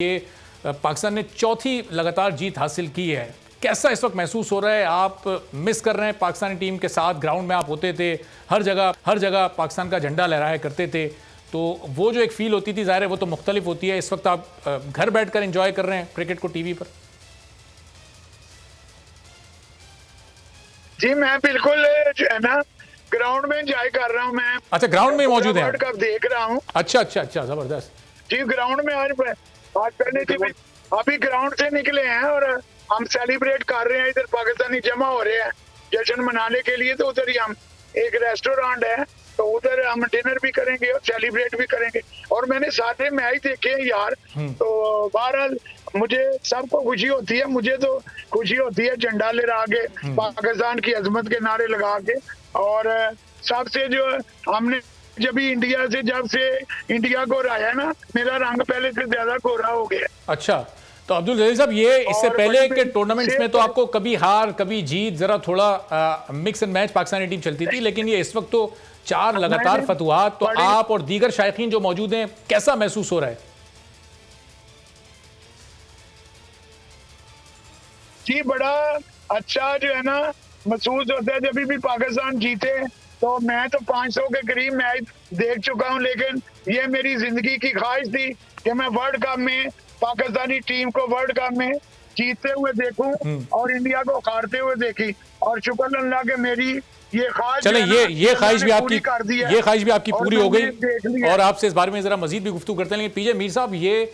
ये पाकिस्तान ने चौथी लगातार जीत हासिल की है। कैसा इस वक्त महसूस हो रहा है? आप मिस कर रहे हैं पाकिस्तानी टीम के साथ? ग्राउंड में आप होते थे, हर जगह पाकिस्तान का झंडा लहराया करते थे, तो वो जो एक फील होती थी जाहिर है वो तो मुख्तलिफ होती है। इस वक्त आप घर बैठकर एंजॉय कर रहे हैं क्रिकेट को टीवी पर? जी मैं बिल्कुल जो है ना ग्राउंड में एंजॉय कर रहा हूँ। मैं अच्छा, ग्राउंड में मौजूद है? वर्ल्ड कप देख रहा हूँ। अच्छा, जबरदस्त जी ग्राउंड में आज पहले जी अभी ग्राउंड से निकले हैं और हम सेलिब्रेट कर रहे हैं। इधर पाकिस्तानी जमा हो रहे हैं जश्न मनाने के लिए, तो उधर ही हम एक रेस्टोरेंट है तो उधर हम डिनर भी करेंगे और सेलिब्रेट भी करेंगे। और मैंने सारे मैच देखे हैं यार, तो बहरहाल मुझे सबको खुशी होती है। मुझे तो खुशी होती है झंडा लहरा के, पाकिस्तान की अजमत के नारे लगा के। और सबसे जो हमने जब से इंडिया को हराया ना, मेरा रंग पहले से ज्यादा गोरा हो गया। अच्छा, तो अब्दुल जलील साहब, ये इससे पहले के टूर्नामेंट्स में तो आपको कभी हार कभी जीत, जरा थोड़ा mix and match Pakistani team चलती थी, लेकिन ये इस वक्त तो 4 लगातार फतवाहत। तो आप और दीगर शायकीन जो मौजूद हैं, कैसा महसूस हो रहा है? जी बड़ा अच्छा जो है ना महसूस होता है जब भी पाकिस्तान जीते। तो मैं तो 500 के करीब मैच देख चुका हूं, लेकिन ये मेरी जिंदगी की ख्वाहिश थी कि मैं वर्ल्ड कप में पाकिस्तानी टीम को वर्ल्ड कप में जीतते हुए देखूं और इंडिया को हारते हुए देखी। और शुक्र अल्लाह के मेरी ये ख्वाहिश, चले ये ख्वाहिश भी आपकी पूरी हो गई। और आपसे इस बारे में जरा मजीद भी गुफ्तगू करते हैं। लेकिन पीजे मीर साहब, ये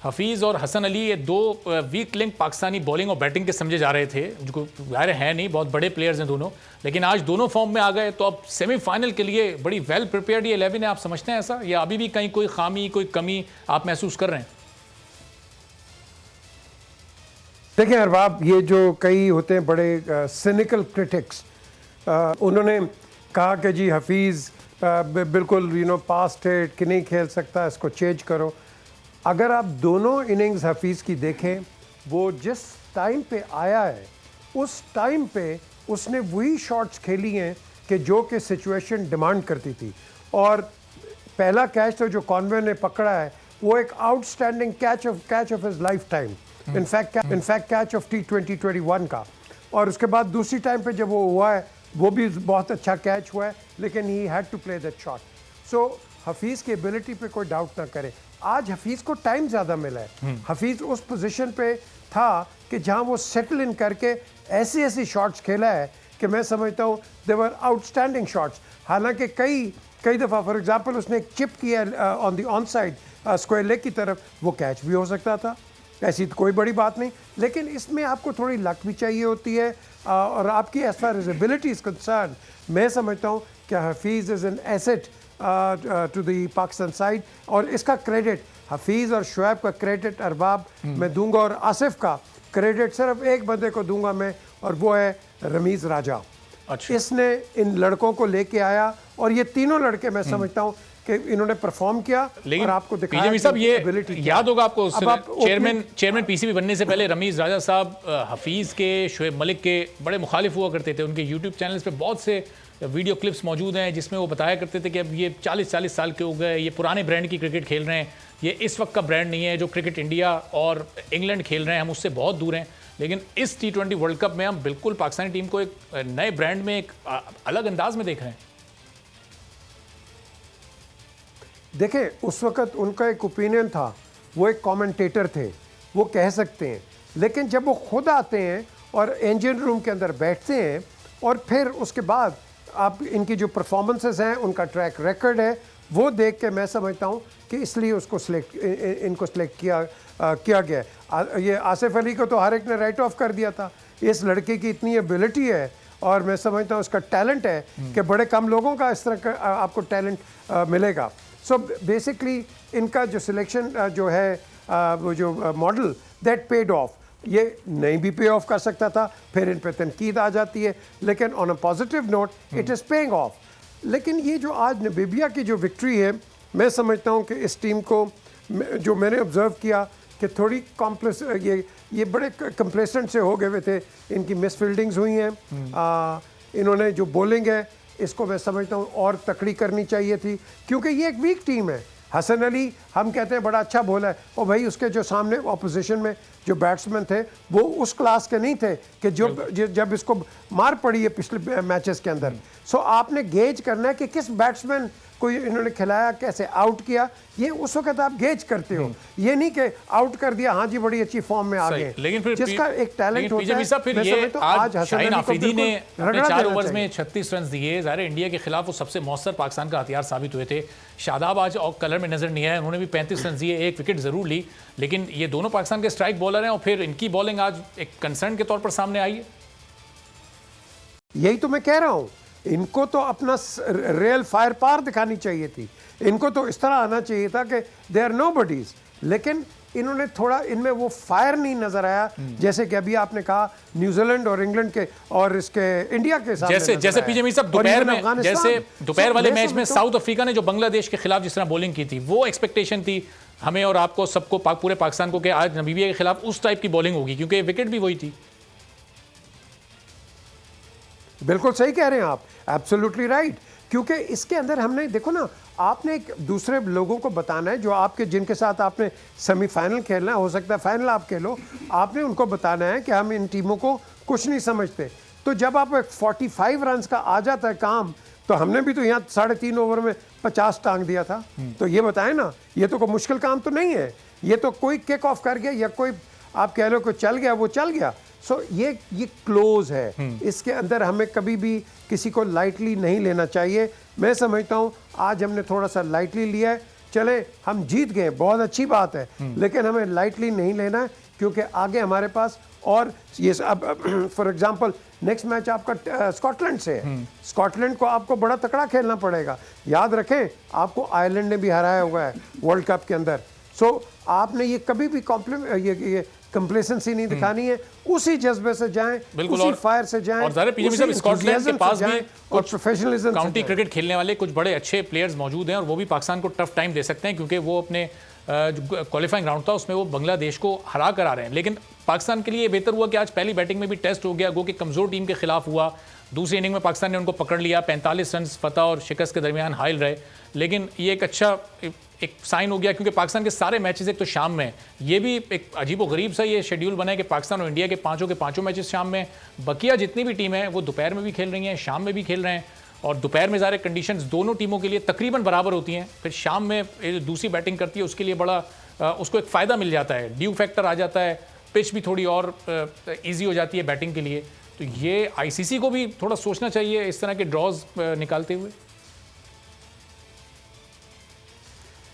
हफीज़ और हसन अली, ये 2 वीक लिंक पाकिस्तानी बॉलिंग और बैटिंग के समझे जा रहे थे, जो ज़ाहिर है नहीं, बहुत बड़े प्लेयर्स हैं दोनों, लेकिन आज दोनों फॉर्म में आ गए। तो अब सेमीफाइनल के लिए बड़ी वेल प्रिपेयर्ड ये 11 है, आप समझते हैं ऐसा, या अभी भी कहीं कोई खामी कोई कमी आप महसूस कर रहे हैं? देखिए अरबाब, ये जो कई होते हैं बड़े सिनिकल क्रिटिक्स, उन्होंने कहा कि जी हफीज़ बिल्कुल पास्ट है कि नहीं खेल सकता, इसको चेंज करो। अगर आप दोनों इनिंग्स हफीज़ की देखें, वो जिस टाइम पे आया है उस टाइम पे उसने वही शॉट्स खेली हैं कि जो कि सिचुएशन डिमांड करती थी। और पहला कैच तो जो कॉन्वे ने पकड़ा है वो एक outstanding catch of his life time, in fact catch of T20-21 का। और उसके बाद दूसरी टाइम पे जब वो हुआ है वो भी बहुत अच्छा कैच हुआ है, लेकिन he had to play that shot. So Hafeez की एबिलिटी पे कोई डाउट ना करे। आज हफीज़ को टाइम ज़्यादा मिला है। हफीज़ उस पोजीशन पे था कि जहां वो सेटल इन करके ऐसी शॉट्स खेला है कि मैं समझता हूं दे वर आउटस्टैंडिंग शॉट्स। हालांकि कई दफ़ा फॉर एग्जांपल उसने एक चिप किया on the on side square leg की तरफ, वो कैच भी हो सकता था, ऐसी तो कोई बड़ी बात नहीं। लेकिन इसमें आपको थोड़ी लक भी चाहिए होती है। और आपकी as far as ability is concern, मैं समझता हूँ कि Hafeez is an asset to the Pakistan side. और इसका क्रेडिट हफीज़ और शुएब का क्रेडिट अरबाब मैं दूंगा, और आसिफ का क्रेडिट सिर्फ एक बंदे को दूंगा मैं, और वो है रमीज़ राजा। अच्छा। इसने इन लड़कों को लेके आया और ये तीनों लड़के मैं समझता हूँ कि इन्होंने परफॉर्म किया। लेकिन और आपको दिखाया साहब, ये याद होगा आपको, चेयरमैन पीसीबी बनने से पहले रमीज़ राजा साहब हफीज़ के, शुएब मलिक के बड़े मुखालिफ हुआ करते थे। उनके यूट्यूब चैनल्स पे बहुत से वीडियो क्लिप्स मौजूद हैं जिसमें वो बताया करते थे कि अब ये 40 साल के हो गए, ये पुराने ब्रांड की क्रिकेट खेल रहे हैं, ये इस वक्त का ब्रांड नहीं है जो क्रिकेट इंडिया और इंग्लैंड खेल रहे हैं, हम उससे बहुत दूर हैं। लेकिन इस T20 वर्ल्ड कप में हम बिल्कुल पाकिस्तानी टीम को एक नए ब्रांड में, एक अलग अंदाज में देख रहे हैं। देखें, उस वक़्त उनका एक ओपिनियन था, वो एक कमेंटेटर थे, वो कह सकते हैं। लेकिन जब वो खुद आते हैं और इंजन रूम के अंदर बैठते हैं और फिर उसके बाद आप इनकी जो परफॉर्मेंसेस हैं, उनका ट्रैक रिकॉर्ड है, वो देख के मैं समझता हूँ कि इसलिए इनको सिलेक्ट किया गया। ये आसिफ अली को तो हर एक ने राइट ऑफ कर दिया था। इस लड़के की इतनी एबिलिटी है और मैं समझता हूँ उसका टैलेंट है कि बड़े कम लोगों का इस तरह का आपको टैलेंट मिलेगा। सो बेसिकली इनका जो सिलेक्शन जो है वो जो मॉडल दैट पेड ऑफ, ये नहीं भी पे ऑफ कर सकता था, फिर इन पे तनकीद आ जाती है, लेकिन on a positive note it is paying off. लेकिन ये जो आज नबीबिया की जो विक्ट्री है, मैं समझता हूँ कि इस टीम को जो मैंने ऑब्ज़र्व किया कि थोड़ी ये बड़े कंप्लेसेंट से हो गए हुए थे, इनकी मिस फील्डिंग्स हुई हैं। इन्होंने जो बॉलिंग है इसको मैं समझता हूँ और तकड़ी करनी चाहिए थी, क्योंकि ये एक वीक टीम है। हसन अली हम कहते हैं बड़ा अच्छा बॉलर है, और भाई उसके जो सामने ऑपोजिशन में जो बैट्समैन थे वो उस क्लास के नहीं थे कि जब इसको मार पड़ी है पिछले मैचेस के अंदर। सो आपने गेज करना है कि किस बैट्समैन को इन्होंने खिलाया, कैसे आउट किया, ये उस वक्त आप गेज करते हो। ये नहीं कि आउट कर दिया, हाँ जी बड़ी अच्छी फॉर्म में आ गए, लेकिन फिर जिसका एक टैलेंट होता है। फिर ये आज शाहीन आफरीदी ने अपने 4 ओवर्स में 36 रन दिए, ज़ाहिर इंडिया के खिलाफ वो सबसे मौसर पाकिस्तान का हथियार साबित हुए थे। शादाब आज और कलर में नजर नहीं आए, उन्होंने भी 35 रन दिए, 1 विकेट जरूर ली, लेकिन ये दोनों पाकिस्तान के स्ट्राइक बॉलर हैं और फिर इनकी बॉलिंग आज एक कंसर्न के तौर पर सामने आई है। यही तो मैं कह रहा हूं, इनको तो अपना रियल फायर पावर दिखानी चाहिए थी, इनको तो इस तरह आना चाहिए था कि दे आर नोबडीज, लेकिन इन्होंने थोड़ा इनमें वो फायर नहीं नजर आया, जैसे कि अभी आपने कहा न्यूजीलैंड और इंग्लैंड के और इसके इंडिया के साथ जैसे पीजे मीर साहब दोपहर में, जैसे दोपहर वाले मैच में साउथ अफ्रीका ने जो बांग्लादेश के खिलाफ जिस तरह बॉलिंग की थी, वो एक्सपेक्टेशन थी हमें और आपको सबको, पूरे पाकिस्तान को, कि आज नमीबिया के खिलाफ उस टाइप की बॉलिंग होगी, क्योंकि विकेट भी वही थी। बिल्कुल सही कह रहे हैं आप, एब्सोल्युटली राइट, क्योंकि इसके अंदर हमने देखो ना, आपने एक दूसरे लोगों को बताना है जो आपके, जिनके साथ आपने सेमीफाइनल खेलना है, हो सकता है फाइनल आप खेलो, आपने उनको बताना है कि हम इन टीमों को कुछ नहीं समझते। तो जब आप एक 45 रन का आ जाता है काम, तो हमने भी तो यहाँ 3.5 ओवर में 50 टांग दिया था, तो ये बताएं ना, ये तो कोई मुश्किल काम तो नहीं है, ये तो कोई किक ऑफ कर गया या कोई आप कह लो कोई चल गया, वो चल गया। सो ये क्लोज है, इसके अंदर हमें कभी भी किसी को लाइटली नहीं लेना चाहिए। मैं समझता हूँ आज हमने थोड़ा सा लाइटली लिया है, चले हम जीत गए, बहुत अच्छी बात है, लेकिन हमें लाइटली नहीं लेना है, क्योंकि आगे हमारे पास और ये अब फॉर एग्जांपल नेक्स्ट मैच आपका स्कॉटलैंड से है, स्कॉटलैंड को आपको बड़ा तकड़ा खेलना पड़ेगा। याद रखें आपको आयरलैंड ने भी हराया हुआ है वर्ल्ड कप के अंदर। सो आपने ये कभी भी ये कंप्लेसेंसी नहीं दिखानी है, उसी जज्बे से जाएं, उसी फायर से जाएं, और स्कॉटलैंड के पास भी और प्रोफेशनलिज्म काउंटी क्रिकेट खेलने वाले कुछ बड़े अच्छे प्लेयर्स मौजूद हैं, और वो भी पाकिस्तान को टफ टाइम दे सकते हैं, क्योंकि वो अपने जो क्वालिफाइंग राउंड था उसमें वो बांग्लादेश को हरा कर आ रहे हैं। लेकिन पाकिस्तान के लिए बेहतर हुआ कि आज पहली बैटिंग में भी टेस्ट हो गया, गो कि कमजोर टीम के खिलाफ हुआ। दूसरी इनिंग में पाकिस्तान ने उनको पकड़ लिया, 45 रन फतह और शिकस्त के दरमियान हाइल रहे, लेकिन ये एक अच्छा एक साइन हो गया, क्योंकि पाकिस्तान के सारे मैचेस एक तो शाम में, ये भी एक अजीब व गरीब सा ये शेड्यूल बना है कि पाकिस्तान और इंडिया के पांचों मैचेस शाम में, बकिया जितनी भी टीमें हैं वो दोपहर में भी खेल रही हैं, शाम में भी खेल रहे हैं, और दोपहर में ज़ाहिर कंडीशंस दोनों टीमों के लिए तकरीबन बराबर होती हैं। फिर शाम में दूसरी बैटिंग करती है उसके लिए बड़ा उसको एक फ़ायदा मिल जाता है, ड्यू फैक्टर आ जाता है, पिच भी थोड़ी और ईजी हो जाती है बैटिंग के लिए। तो ये आईसीसी को भी थोड़ा सोचना चाहिए इस तरह के ड्रॉज निकालते हुए।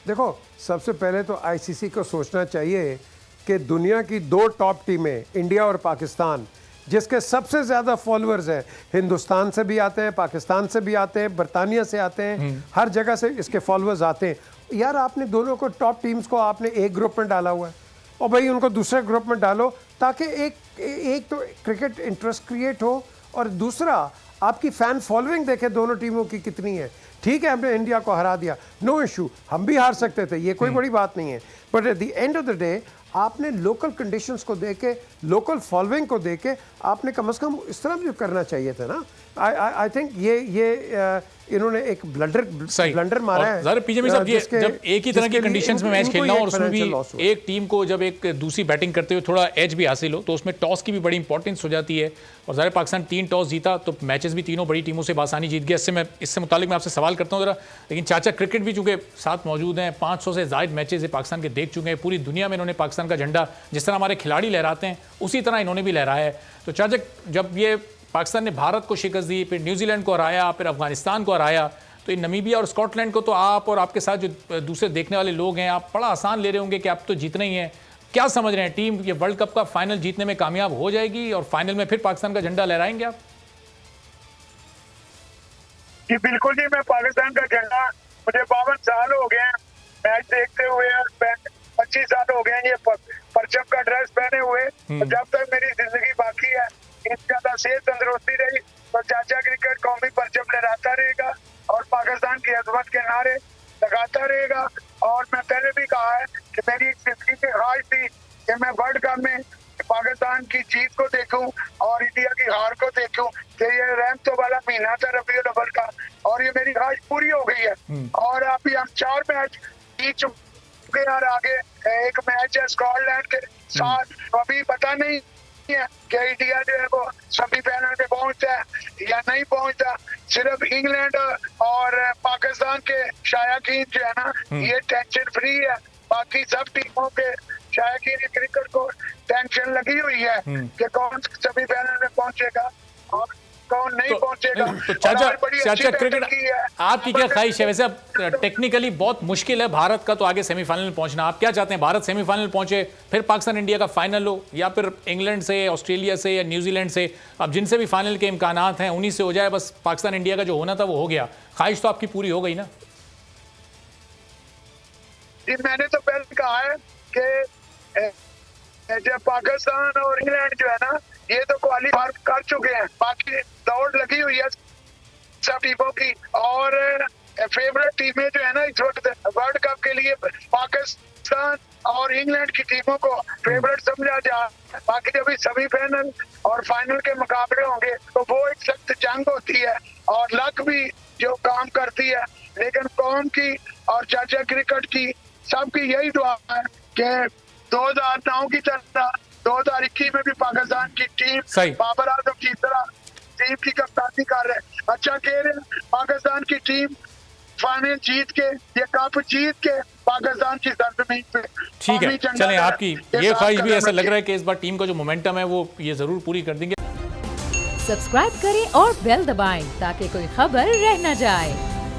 देखो सबसे पहले तो आईसीसी को सोचना चाहिए कि दुनिया की 2 टॉप टीमें इंडिया और पाकिस्तान, जिसके सबसे ज़्यादा फॉलोअर्स हैं, हिंदुस्तान से भी आते हैं, पाकिस्तान से भी आते हैं, बरतानिया से आते हैं, हर जगह से इसके फॉलोअर्स आते हैं। यार आपने दोनों को, टॉप टीम्स को आपने एक ग्रुप में डाला हुआ है, और भाई उनको दूसरे ग्रुप में डालो, ताकि एक तो क्रिकेट इंटरेस्ट क्रिएट हो, और दूसरा आपकी फ़ैन फॉलोइंग देखे दोनों टीमों की कितनी है। ठीक है हमने इंडिया को हरा दिया, नो इशू, हम भी हार सकते थे, ये कोई बड़ी बात नहीं है, but at the end of the day आपने लोकल कंडीशंस को देके, लोकल फॉलोइंग को देके आपने कम से कम इस तरह भी करना चाहिए था ना। आई थिंक ये इन्होंने एक ब्लंडर मारा है। ज़रा पीजे साहब, ये जब एक ही तरह की कंडीशंस में मैच खेलना हो और उसमें भी एक टीम को जब एक दूसरी बैटिंग करते हुए थोड़ा एज भी हासिल हो, तो उसमें टॉस की भी बड़ी इंपॉर्टेंस हो जाती है। और ज़ाहिर पाकिस्तान 3 टॉस जीता, तो मैचेस भी तीनों बड़ी टीमों से बासानी जीत गया। इससे मुतालिक मैं आपसे सवाल करता हूँ ज़रा, लेकिन चाचा क्रिकेट भी चूँकि साथ मौजूद हैं, 500 से ज़ायद मैचेस पाकिस्तान के देख चुके हैं, पूरी दुनिया में इन्होंने पाकिस्तान का झंडा जिस तरह हमारे खिलाड़ी लहराते हैं उसी तरह इन्होंने भी लहराया है। तो चाचा जब ये पाकिस्तान ने भारत को शिकस्त दी, फिर न्यूजीलैंड को हराया, फिर अफगानिस्तान को हराया, तो इन नमीबिया और स्कॉटलैंड को तो आप और आपके साथ जो दूसरे देखने वाले लोग हैं, आप बड़ा आसान ले रहे होंगे कि आप तो जीतना ही है। क्या समझ रहे हैं, टीम ये वर्ल्ड कप का फाइनल जीतने में कामयाब हो जाएगी और फाइनल में फिर पाकिस्तान का झंडा लहराएंगे आप? जी बिल्कुल जी, मैं पाकिस्तान का झंडा, मुझे 52 साल हो गए हैं मैच देखते हुए, 25 साल हो गए हैं ये परचम का ड्रेस पहने हुए। जब तक मेरी जिंदगी बाकी है, इस ज्यादा सेहत तंदुरुस्ती रही, तो चाचा क्रिकेट कौमी परचम लहराता रहेगा और पाकिस्तान की अजमत के नारे लगाता रहेगा। और मैं पहले भी कहा है कि मेरी एक जिंदगी की ख्वाहिश थी कि मैं वर्ल्ड कप में पाकिस्तान की जीत को देखूं और इंडिया की हार को देखूं, कि ये रहमतों वाला महीना था रबीउल अव्वल का, और ये मेरी ख्वाहिश पूरी हो गई है। और अभी हम 4 मैच जीत चुके और आगे एक मैच है स्कॉटलैंड के साथ, अभी पता नहीं है कि इंडिया जो है वो सेमीफाइनल में पहुंचता है या नहीं पहुंचता। सिर्फ इंग्लैंड और पाकिस्तान के शायकीन जो है ना ये टेंशन फ्री है, बाकी सब टीमों के शायकीन क्रिकेट को टेंशन लगी हुई है कि कौन सेमीफाइनल में पहुंचेगा और कौन नहीं पहुंचेगा। तो चाचा क्रिकेट आपकी क्या ख्वाहिश है? वैसे अब टेक्निकली बहुत मुश्किल है भारत का तो आगे सेमीफाइनल में पहुंचना। आप क्या चाहते हैं, भारत सेमीफाइनल पहुंचे, फिर पाकिस्तान इंडिया का फाइनल हो, या फिर इंग्लैंड से, ऑस्ट्रेलिया से या न्यूजीलैंड से, अब जिनसे भी फाइनल के इम्कानात हैं उन्हीं से हो जाए, बस पाकिस्तान इंडिया का जो होना था वो हो गया। ख्वाहिश तो आपकी पूरी हो गई ना? जी मैंने तो पहले कहा है कि जब पाकिस्तान और इंग्लैंड जो है ना ये तो क्वालीफाई कर चुके हैं, बाकी दौड़ लगी हुई है सब टीमों की। और फेवरेट टीमें जो है ना इस वक्त वर्ल्ड कप के लिए पाकिस्तान और इंग्लैंड की टीमों को फेवरेट समझा जा। बाकी जब सेमीफाइनल और फाइनल के मुकाबले होंगे तो वो एक सख्त जंग होती है और लक भी जो काम करती है। लेकिन कौम की और चाचा क्रिकेट की सबकी यही दुआ है कि 2009 की तरह 2021 में भी पाकिस्तान की टीम बाबर आजम की तरह टीम की कप्तानी कर रहे हैं। अच्छा कह रहे हैं पाकिस्तान की टीम फाइनल जीत के ये कप जीत के पाकिस्तान की सरजमीन पे। ठीक है, चलें, आपकी ये ख्वाहिश भी ऐसा लग रहा है कि इस बार टीम का जो मोमेंटम है वो ये जरूर पूरी कर देंगे। सब्सक्राइब करें और बेल दबाएं ताकि कोई खबर रह न जाए।